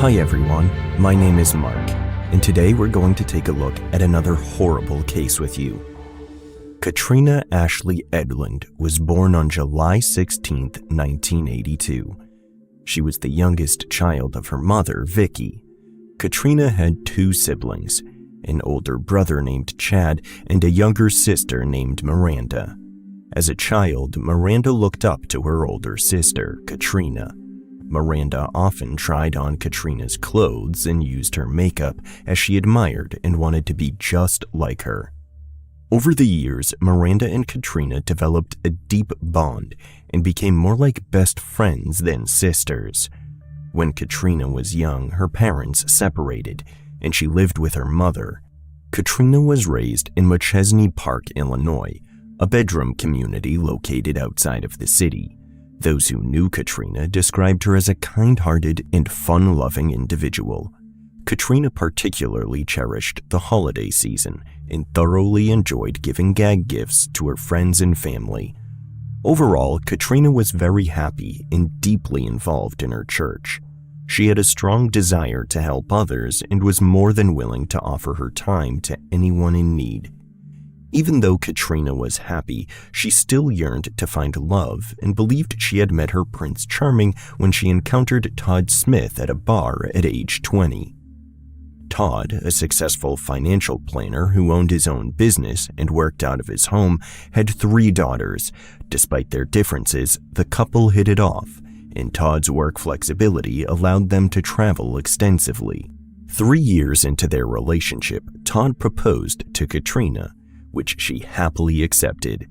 Hi everyone, my name is Mark, and today we're going to take a look at another horrible case with you. Katrina Ashley Edlund was born on July 16, 1982. She was the youngest child of her mother, Vicky. Katrina had two siblings, an older brother named Chad and a younger sister named Miranda. As a child, Miranda looked up to her older sister, Katrina. Miranda often tried on Katrina's clothes and used her makeup as she admired and wanted to be just like her. Over the years, Miranda and Katrina developed a deep bond and became more like best friends than sisters. When Katrina was young, her parents separated, and she lived with her mother. Katrina was raised in Machesney Park, Illinois, a bedroom community located outside of the city. Those who knew Katrina described her as a kind-hearted and fun-loving individual. Katrina particularly cherished the holiday season and thoroughly enjoyed giving gag gifts to her friends and family. Overall, Katrina was very happy and deeply involved in her church. She had a strong desire to help others and was more than willing to offer her time to anyone in need. Even though Katrina was happy, she still yearned to find love and believed she had met her Prince Charming when she encountered Todd Smith at a bar at age 20. Todd, a successful financial planner who owned his own business and worked out of his home, had 3 daughters. Despite their differences, the couple hit it off, and Todd's work flexibility allowed them to travel extensively. 3 years into their relationship, Todd proposed to Katrina, which she happily accepted.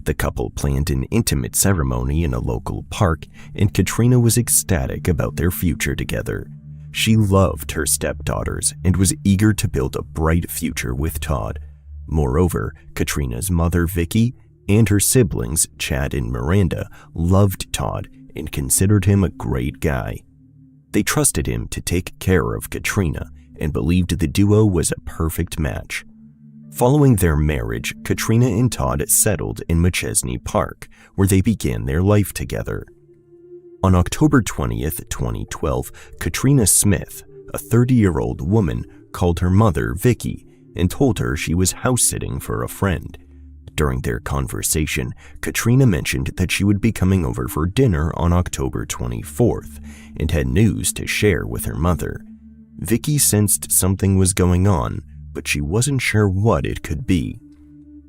The couple planned an intimate ceremony in a local park, and Katrina was ecstatic about their future together. She loved her stepdaughters and was eager to build a bright future with Todd. Moreover, Katrina's mother, Vicky, and her siblings, Chad and Miranda, loved Todd and considered him a great guy. They trusted him to take care of Katrina and believed the duo was a perfect match. Following their marriage, Katrina and Todd settled in Machesney Park, where they began their life together. On October 20th, 2012, Katrina Smith, a 30-year-old woman, called her mother, Vicky, and told her she was house-sitting for a friend. During their conversation, Katrina mentioned that she would be coming over for dinner on October 24th and had news to share with her mother. Vicky sensed something was going on, but she wasn't sure what it could be.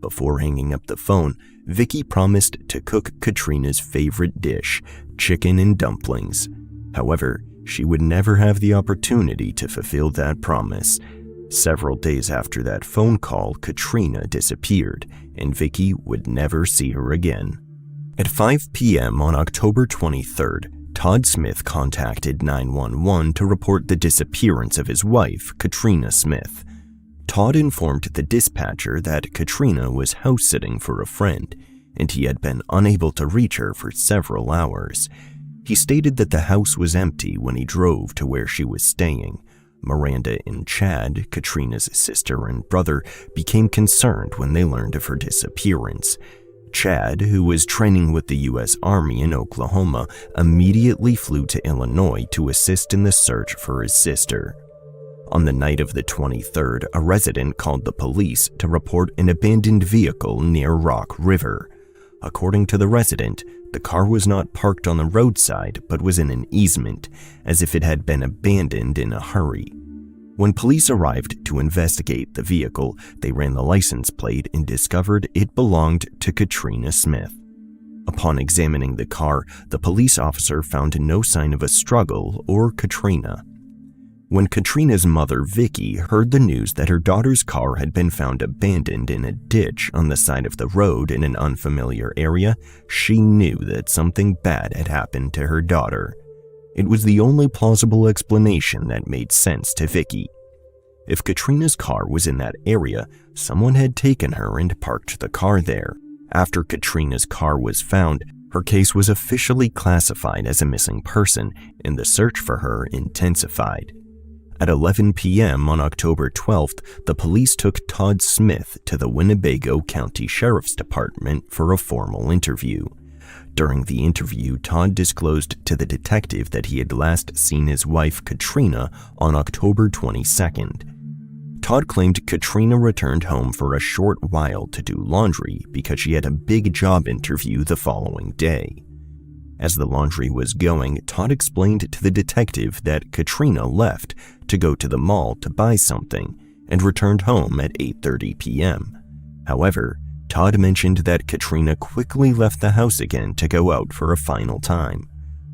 Before hanging up the phone, Vicky promised to cook Katrina's favorite dish, chicken and dumplings. However, she would never have the opportunity to fulfill that promise. Several days after that phone call, Katrina disappeared, and Vicky would never see her again. At 5 p.m. on October 23rd, Todd Smith contacted 911 to report the disappearance of his wife, Katrina Smith. Todd informed the dispatcher that Katrina was house-sitting for a friend, and he had been unable to reach her for several hours. He stated that the house was empty when he drove to where she was staying. Miranda and Chad, Katrina's sister and brother, became concerned when they learned of her disappearance. Chad, who was training with the U.S. Army in Oklahoma, immediately flew to Illinois to assist in the search for his sister. On the night of the 23rd, a resident called the police to report an abandoned vehicle near Rock River. According to the resident, the car was not parked on the roadside but was in an easement, as if it had been abandoned in a hurry. When police arrived to investigate the vehicle, they ran the license plate and discovered it belonged to Katrina Smith. Upon examining the car, the police officer found no sign of a struggle or Katrina. When Katrina's mother, Vicky, heard the news that her daughter's car had been found abandoned in a ditch on the side of the road in an unfamiliar area, she knew that something bad had happened to her daughter. It was the only plausible explanation that made sense to Vicky. If Katrina's car was in that area, someone had taken her and parked the car there. After Katrina's car was found, her case was officially classified as a missing person, and the search for her intensified. At 11 p.m. on October 12th, the police took Todd Smith to the Winnebago County Sheriff's Department for a formal interview. During the interview, Todd disclosed to the detective that he had last seen his wife, Katrina, on October 22nd. Todd claimed Katrina returned home for a short while to do laundry because she had a big job interview the following day. As the laundry was going, Todd explained to the detective that Katrina left to go to the mall to buy something and returned home at 8:30 p.m. However, Todd mentioned that Katrina quickly left the house again to go out for a final time.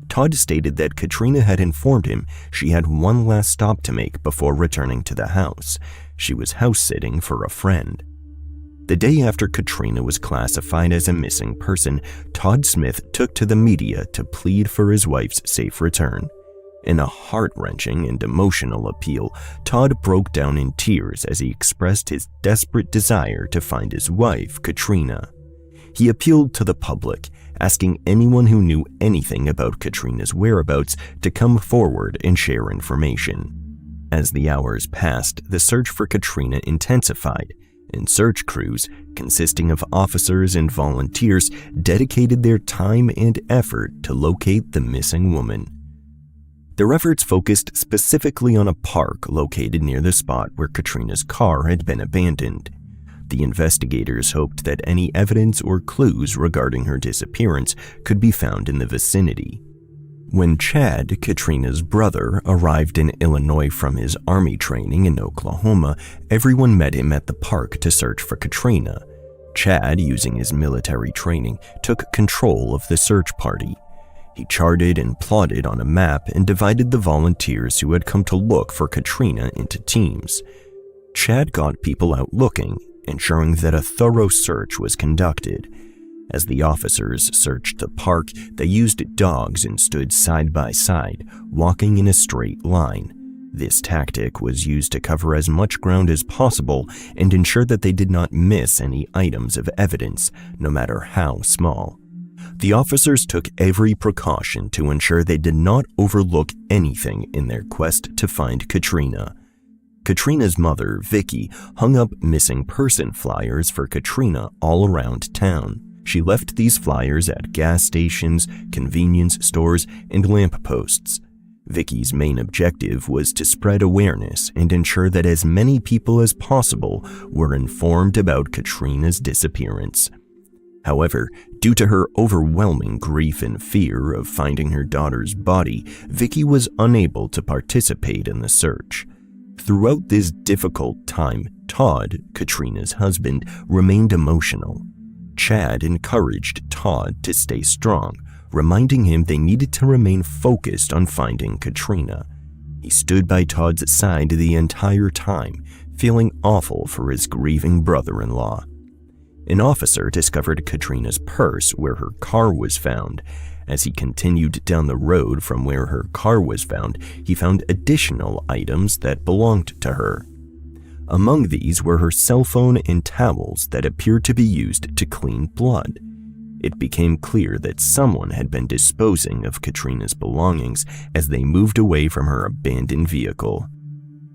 Todd stated that Katrina had informed him she had one last stop to make before returning to the house. She was house-sitting for a friend. The day after Katrina was classified as a missing person, Todd Smith took to the media to plead for his wife's safe return. In a heart-wrenching and emotional appeal, Todd broke down in tears as he expressed his desperate desire to find his wife, Katrina. He appealed to the public, asking anyone who knew anything about Katrina's whereabouts to come forward and share information. As the hours passed, the search for Katrina intensified, and search crews, consisting of officers and volunteers, dedicated their time and effort to locate the missing woman. Their efforts focused specifically on a park located near the spot where Katrina's car had been abandoned. The investigators hoped that any evidence or clues regarding her disappearance could be found in the vicinity. When Chad, Katrina's brother, arrived in Illinois from his army training in Oklahoma, everyone met him at the park to search for Katrina. Chad, using his military training, took control of the search party. He charted and plotted on a map and divided the volunteers who had come to look for Katrina into teams. Chad got people out looking, ensuring that a thorough search was conducted. As the officers searched the park, they used dogs and stood side by side, walking in a straight line. This tactic was used to cover as much ground as possible and ensure that they did not miss any items of evidence, no matter how small. The officers took every precaution to ensure they did not overlook anything in their quest to find Katrina. Katrina's mother, Vicky, hung up missing person flyers for Katrina all around town. She left these flyers at gas stations, convenience stores, and lampposts. Vicky's main objective was to spread awareness and ensure that as many people as possible were informed about Katrina's disappearance. However, due to her overwhelming grief and fear of finding her daughter's body, Vicky was unable to participate in the search. Throughout this difficult time, Todd, Katrina's husband, remained emotional. Chad encouraged Todd to stay strong, reminding him they needed to remain focused on finding Katrina. He stood by Todd's side the entire time, feeling awful for his grieving brother-in-law. An officer discovered Katrina's purse where her car was found. As he continued down the road from where her car was found, he found additional items that belonged to her. Among these were her cell phone and towels that appeared to be used to clean blood. It became clear that someone had been disposing of Katrina's belongings as they moved away from her abandoned vehicle.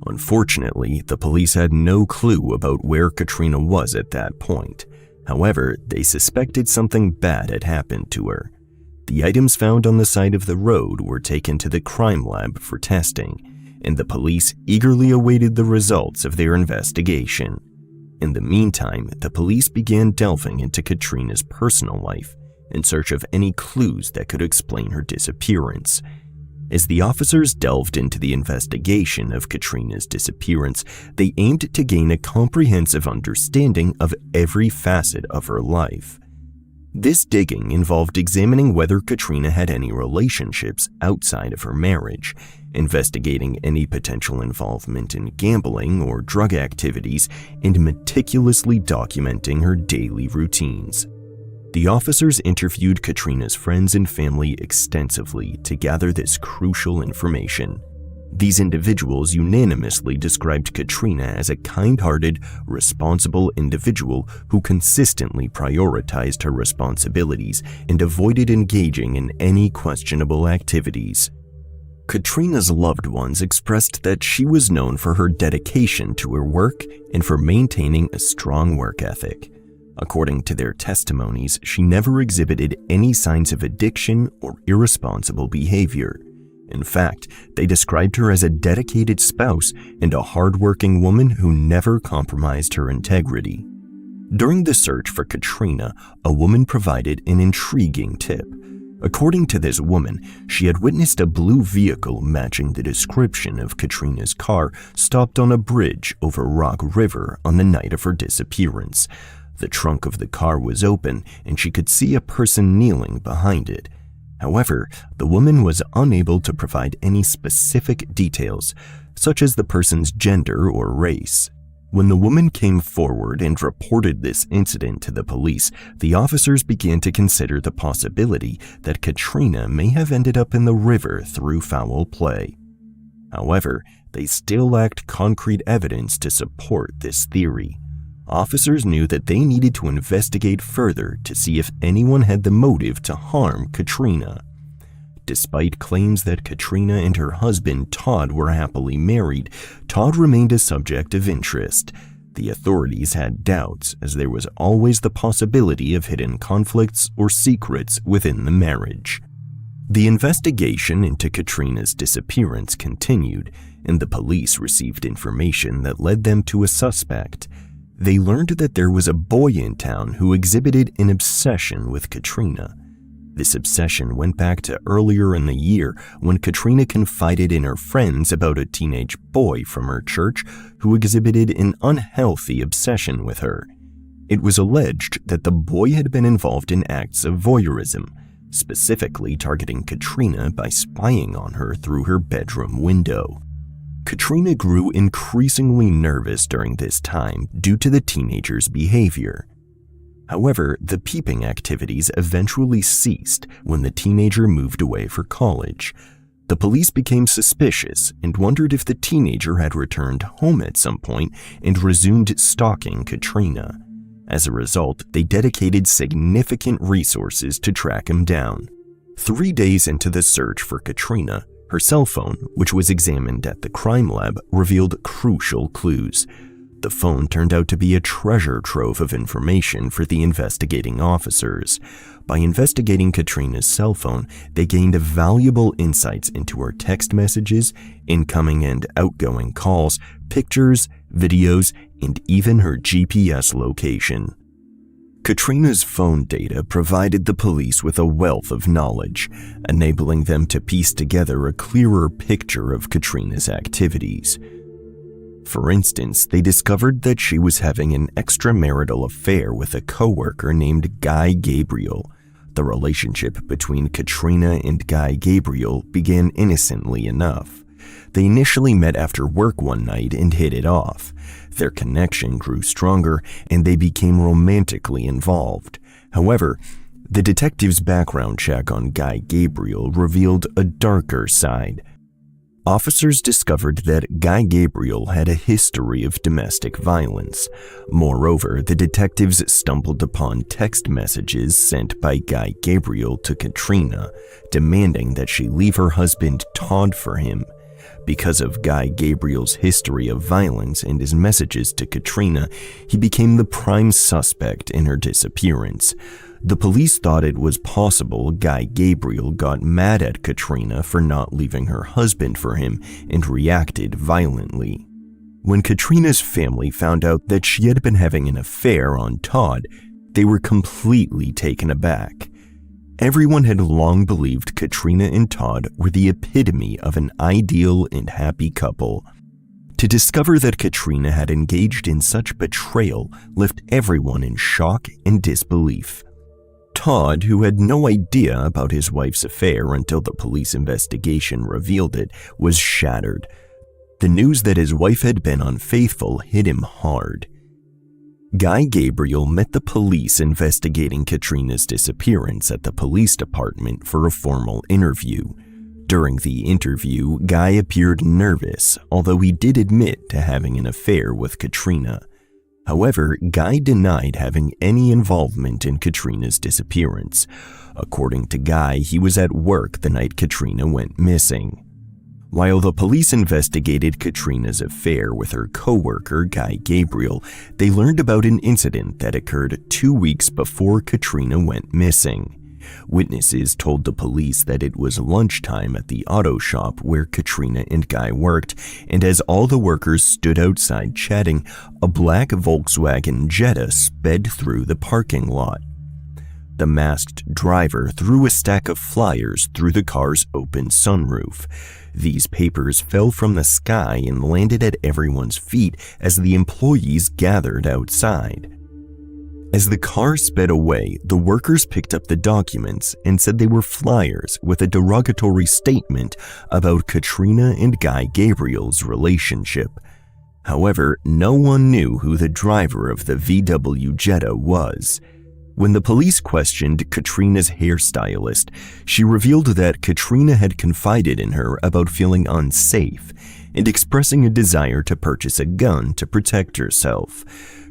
Unfortunately, the police had no clue about where Katrina was at that point. However, they suspected something bad had happened to her. The items found on the side of the road were taken to the crime lab for testing, and the police eagerly awaited the results of their investigation. In the meantime, the police began delving into Katrina's personal life in search of any clues that could explain her disappearance. As the officers delved into the investigation of Katrina's disappearance, they aimed to gain a comprehensive understanding of every facet of her life. This digging involved examining whether Katrina had any relationships outside of her marriage, investigating any potential involvement in gambling or drug activities, and meticulously documenting her daily routines. The officers interviewed Katrina's friends and family extensively to gather this crucial information. These individuals unanimously described Katrina as a kind-hearted, responsible individual who consistently prioritized her responsibilities and avoided engaging in any questionable activities. Katrina's loved ones expressed that she was known for her dedication to her work and for maintaining a strong work ethic. According to their testimonies, she never exhibited any signs of addiction or irresponsible behavior. In fact, they described her as a dedicated spouse and a hardworking woman who never compromised her integrity. During the search for Katrina, a woman provided an intriguing tip. According to this woman, she had witnessed a blue vehicle matching the description of Katrina's car stopped on a bridge over Rock River on the night of her disappearance. The trunk of the car was open and she could see a person kneeling behind it. However, the woman was unable to provide any specific details, such as the person's gender or race. When the woman came forward and reported this incident to the police, the officers began to consider the possibility that Katrina may have ended up in the river through foul play. However, they still lacked concrete evidence to support this theory. Officers knew that they needed to investigate further to see if anyone had the motive to harm Katrina. Despite claims that Katrina and her husband Todd were happily married, Todd remained a subject of interest. The authorities had doubts, as there was always the possibility of hidden conflicts or secrets within the marriage. The investigation into Katrina's disappearance continued, and the police received information that led them to a suspect. They learned that there was a boy in town who exhibited an obsession with Katrina. This obsession went back to earlier in the year when Katrina confided in her friends about a teenage boy from her church who exhibited an unhealthy obsession with her. It was alleged that the boy had been involved in acts of voyeurism, specifically targeting Katrina by spying on her through her bedroom window. Katrina grew increasingly nervous during this time due to the teenager's behavior. However, the peeping activities eventually ceased when the teenager moved away for college. The police became suspicious and wondered if the teenager had returned home at some point and resumed stalking Katrina. As a result, they dedicated significant resources to track him down. 3 days into the search for Katrina, her cell phone, which was examined at the crime lab, revealed crucial clues. The phone turned out to be a treasure trove of information for the investigating officers. By investigating Katrina's cell phone, they gained valuable insights into her text messages, incoming and outgoing calls, pictures, videos, and even her GPS location. Katrina's phone data provided the police with a wealth of knowledge, enabling them to piece together a clearer picture of Katrina's activities. For instance, they discovered that she was having an extramarital affair with a coworker named Guy Gabriel. The relationship between Katrina and Guy Gabriel began innocently enough. They initially met after work one night and hit it off. Their connection grew stronger and they became romantically involved. However, the detective's background check on Guy Gabriel revealed a darker side. Officers discovered that Guy Gabriel had a history of domestic violence. Moreover, the detectives stumbled upon text messages sent by Guy Gabriel to Katrina, demanding that she leave her husband Todd for him. Because of Guy Gabriel's history of violence and his messages to Katrina, he became the prime suspect in her disappearance. The police thought it was possible Guy Gabriel got mad at Katrina for not leaving her husband for him and reacted violently. When Katrina's family found out that she had been having an affair on Todd, they were completely taken aback. Everyone had long believed Katrina and Todd were the epitome of an ideal and happy couple. To discover that Katrina had engaged in such betrayal left everyone in shock and disbelief. Todd, who had no idea about his wife's affair until the police investigation revealed it, was shattered. The news that his wife had been unfaithful hit him hard. Guy Gabriel met the police investigating Katrina's disappearance at the police department for a formal interview. During the interview, Guy appeared nervous, although he did admit to having an affair with Katrina. However, Guy denied having any involvement in Katrina's disappearance. According to Guy, he was at work the night Katrina went missing. While the police investigated Katrina's affair with her co-worker Guy Gabriel, they learned about an incident that occurred 2 weeks before Katrina went missing. Witnesses told the police that it was lunchtime at the auto shop where Katrina and Guy worked, and as all the workers stood outside chatting, a black Volkswagen Jetta sped through the parking lot. The masked driver threw a stack of flyers through the car's open sunroof. These papers fell from the sky and landed at everyone's feet as the employees gathered outside. As the car sped away, the workers picked up the documents and said they were flyers with a derogatory statement about Katrina and Guy Gabriel's relationship. However, no one knew who the driver of the VW Jetta was. When the police questioned Katrina's hairstylist, she revealed that Katrina had confided in her about feeling unsafe and expressing a desire to purchase a gun to protect herself.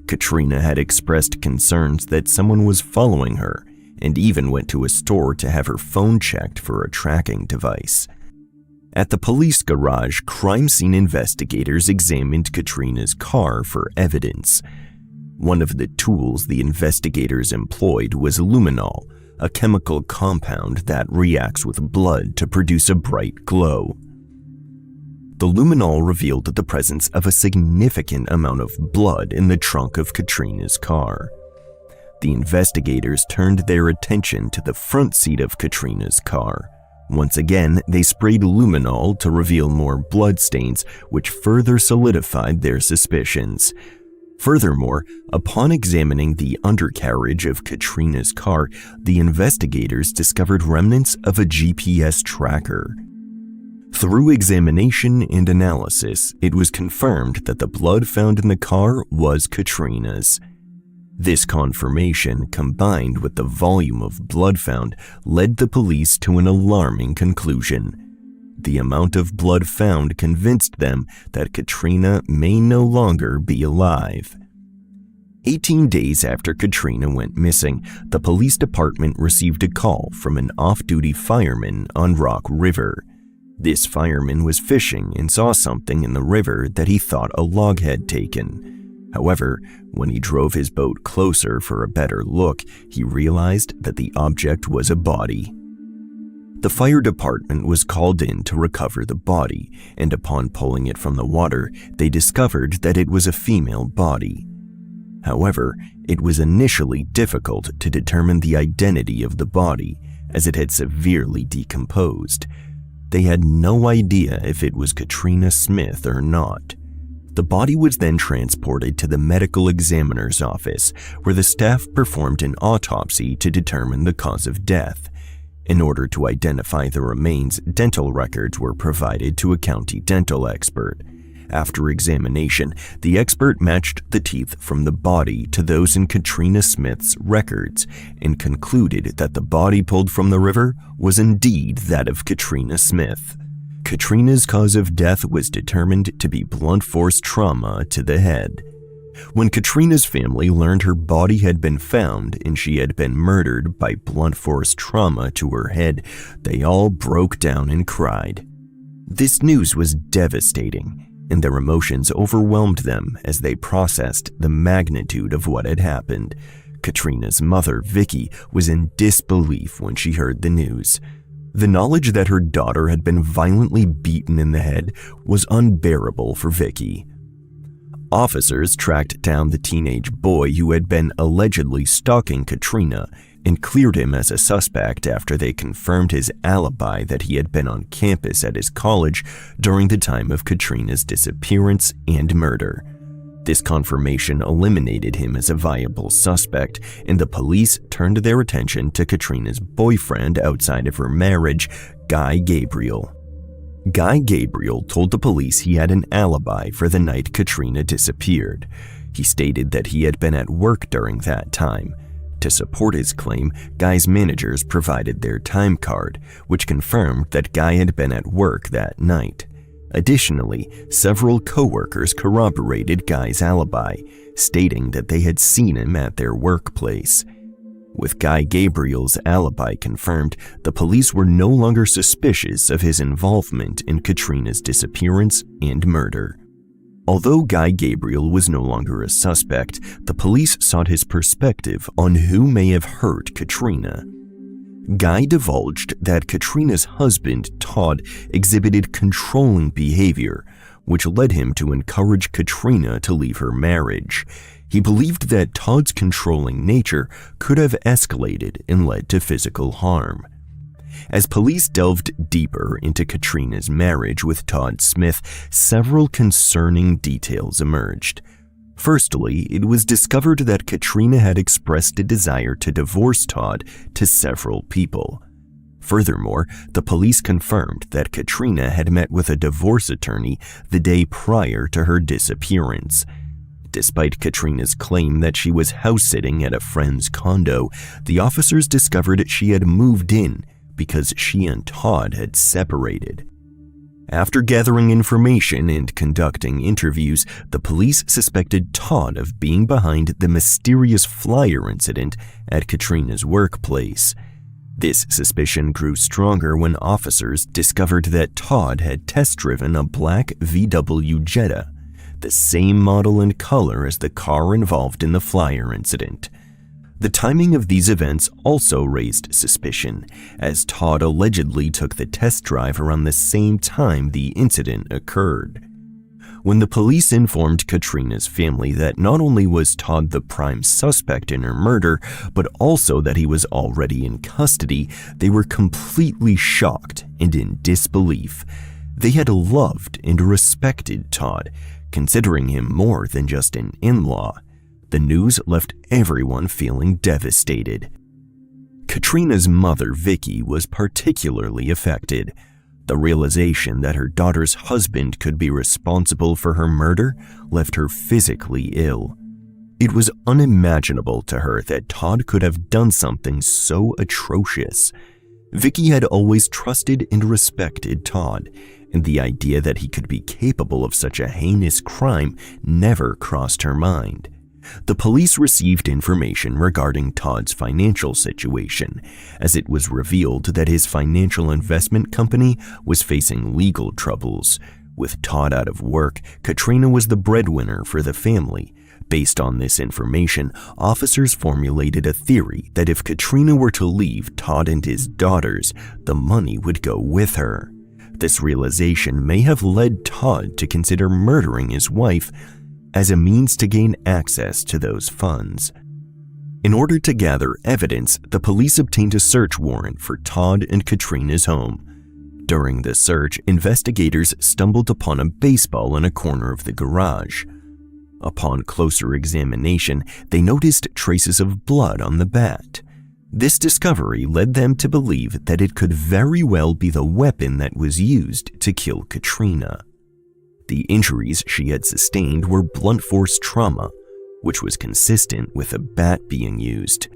Katrina had expressed concerns that someone was following her and even went to a store to have her phone checked for a tracking device. At the police garage, crime scene investigators examined Katrina's car for evidence. One of the tools the investigators employed was luminol, a chemical compound that reacts with blood to produce a bright glow. The luminol revealed the presence of a significant amount of blood in the trunk of Katrina's car. The investigators turned their attention to the front seat of Katrina's car. Once again, they sprayed luminol to reveal more bloodstains, which further solidified their suspicions. Furthermore, upon examining the undercarriage of Katrina's car, the investigators discovered remnants of a GPS tracker. Through examination and analysis, it was confirmed that the blood found in the car was Katrina's. This confirmation, combined with the volume of blood found, led the police to an alarming conclusion. The amount of blood found convinced them that Katrina may no longer be alive. 18 days after Katrina went missing, the police department received a call from an off-duty fireman on Rock River. This fireman was fishing and saw something in the river that he thought a log had taken. However, when he drove his boat closer for a better look, he realized that the object was a body. The fire department was called in to recover the body, and upon pulling it from the water, they discovered that it was a female body. However, it was initially difficult to determine the identity of the body, as it had severely decomposed. They had no idea if it was Katrina Smith or not. The body was then transported to the medical examiner's office, where the staff performed an autopsy to determine the cause of death. In order to identify the remains, dental records were provided to a county dental expert. After examination, the expert matched the teeth from the body to those in Katrina Smith's records and concluded that the body pulled from the river was indeed that of Katrina Smith. Katrina's cause of death was determined to be blunt force trauma to the head. When Katrina's family learned her body had been found and she had been murdered by blunt force trauma to her head, they all broke down and cried. This news was devastating, and their emotions overwhelmed them as they processed the magnitude of what had happened. Katrina's mother, Vicky, was in disbelief when she heard the news. The knowledge that her daughter had been violently beaten in the head was unbearable for Vicky. Officers tracked down the teenage boy who had been allegedly stalking Katrina and cleared him as a suspect after they confirmed his alibi that he had been on campus at his college during the time of Katrina's disappearance and murder. This confirmation eliminated him as a viable suspect, and the police turned their attention to Katrina's boyfriend outside of her marriage, Guy Gabriel. Guy Gabriel told the police he had an alibi for the night Katrina disappeared. He stated that he had been at work during that time. To support his claim, Guy's managers provided their time card, which confirmed that Guy had been at work that night. Additionally, several co-workers corroborated Guy's alibi, stating that they had seen him at their workplace. With Guy Gabriel's alibi confirmed, the police were no longer suspicious of his involvement in Katrina's disappearance and murder. Although Guy Gabriel was no longer a suspect, the police sought his perspective on who may have hurt Katrina. Guy divulged that Katrina's husband, Todd, exhibited controlling behavior, which led him to encourage Katrina to leave her marriage. He believed that Todd's controlling nature could have escalated and led to physical harm. As police delved deeper into Katrina's marriage with Todd Smith, several concerning details emerged. Firstly, it was discovered that Katrina had expressed a desire to divorce Todd to several people. Furthermore, the police confirmed that Katrina had met with a divorce attorney the day prior to her disappearance. Despite Katrina's claim that she was house-sitting at a friend's condo, the officers discovered she had moved in because she and Todd had separated. After gathering information and conducting interviews, the police suspected Todd of being behind the mysterious flyer incident at Katrina's workplace. This suspicion grew stronger when officers discovered that Todd had test-driven a black VW Jetta, the same model and color as the car involved in the flyer incident. The timing of these events also raised suspicion, as Todd allegedly took the test drive around the same time the incident occurred. When the police informed Katrina's family that not only was Todd the prime suspect in her murder, but also that he was already in custody, they were completely shocked and in disbelief. They had loved and respected Todd, considering him more than just an in-law. The news left everyone feeling devastated. Katrina's mother, Vicky, was particularly affected. The realization that her daughter's husband could be responsible for her murder left her physically ill. It was unimaginable to her that Todd could have done something so atrocious. Vicky had always trusted and respected Todd, and the idea that he could be capable of such a heinous crime never crossed her mind. The police received information regarding Todd's financial situation, as it was revealed that his financial investment company was facing legal troubles. With Todd out of work, Katrina was the breadwinner for the family. Based on this information, officers formulated a theory that if Katrina were to leave Todd and his daughters, the money would go with her. This realization may have led Todd to consider murdering his wife as a means to gain access to those funds. In order to gather evidence, the police obtained a search warrant for Todd and Katrina's home. During the search, investigators stumbled upon a baseball in a corner of the garage. Upon closer examination, they noticed traces of blood on the bat. This discovery led them to believe that it could very well be the weapon that was used to kill Katrina. The injuries she had sustained were blunt force trauma, which was consistent with a bat being used.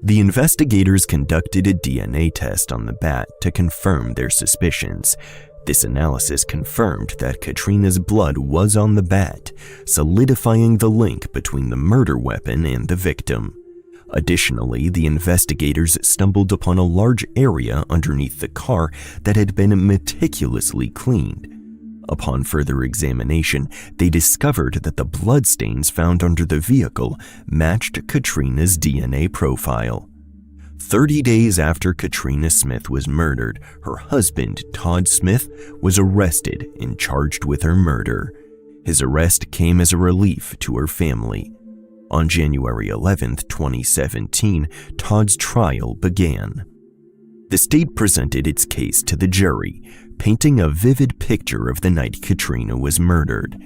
The investigators conducted a DNA test on the bat to confirm their suspicions. This analysis confirmed that Katrina's blood was on the bat, solidifying the link between the murder weapon and the victim. Additionally, the investigators stumbled upon a large area underneath the car that had been meticulously cleaned. Upon further examination, they discovered that the bloodstains found under the vehicle matched Katrina's DNA profile. 30 days after Katrina Smith was murdered, her husband, Todd Smith, was arrested and charged with her murder. His arrest came as a relief to her family. On January 11, 2017, Todd's trial began. The state presented its case to the jury, painting a vivid picture of the night Katrina was murdered.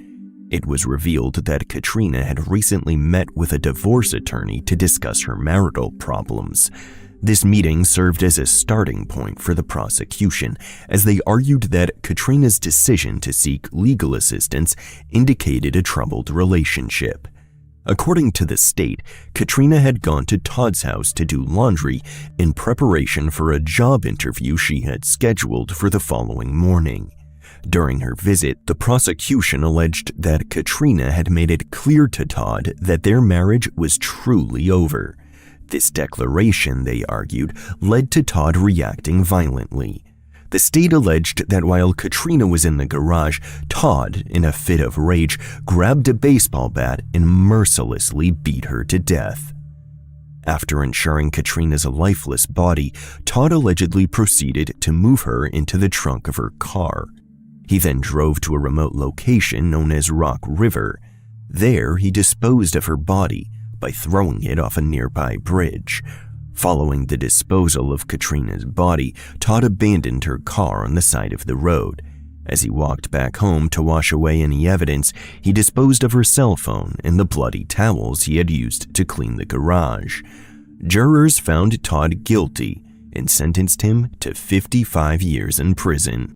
It was revealed that Katrina had recently met with a divorce attorney to discuss her marital problems. This meeting served as a starting point for the prosecution, as they argued that Katrina's decision to seek legal assistance indicated a troubled relationship. According to the state, Katrina had gone to Todd's house to do laundry in preparation for a job interview she had scheduled for the following morning. During her visit, the prosecution alleged that Katrina had made it clear to Todd that their marriage was truly over. This declaration, they argued, led to Todd reacting violently. The state alleged that while Katrina was in the garage, Todd, in a fit of rage, grabbed a baseball bat and mercilessly beat her to death. After ensuring Katrina's lifeless body, Todd allegedly proceeded to move her into the trunk of her car. He then drove to a remote location known as Rock River. There, he disposed of her body by throwing it off a nearby bridge. Following the disposal of Katrina's body, Todd abandoned her car on the side of the road. As he walked back home to wash away any evidence, he disposed of her cell phone and the bloody towels he had used to clean the garage. Jurors found Todd guilty and sentenced him to 55 years in prison.